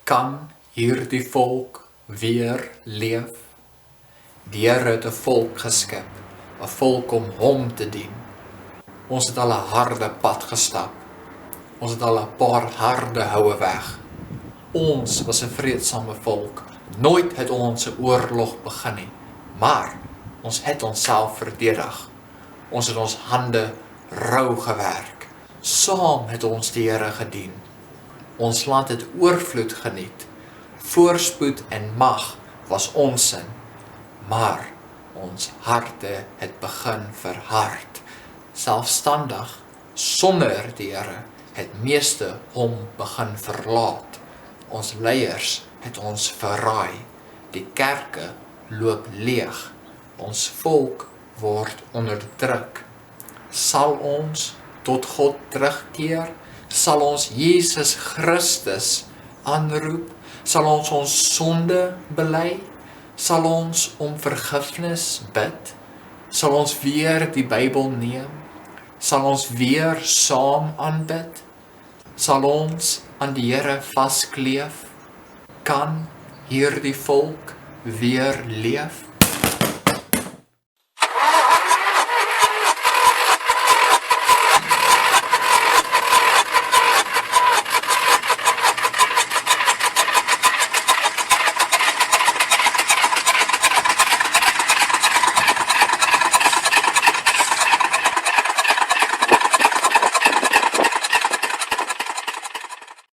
Kan hierdie volk weer leef? Die Here het 'n volk geskep, 'n volk om hom te dien. Ons het al 'n harde pad gestap. Ons het al 'n paar harde houe weg. Ons was 'n vreedsame volk. Nooit het ons 'n oorlog begin nie, maar ons het onsself verdedig. Ons het ons hande rou gewerk. Saam het ons die Here gedien. Ons land het oorvloed geniet. Voorspoed en mag was ons sin, maar ons harte het begin verhard. Selfstandig, sonder die Here, het meeste hom begin verlaat. Ons leiers het ons verraai. Die kerke loop leeg. Ons volk word onderdruk. Sal ons tot God terugkeer? Sal ons Jesus Christus aanroep? Sal ons ons sonde bely? Sal ons om vergifnis bid? Sal ons weer die Bybel neem? Sal ons weer saam aanbid? Sal ons aan die Here vaskleef? Kan hierdie volk weer leef?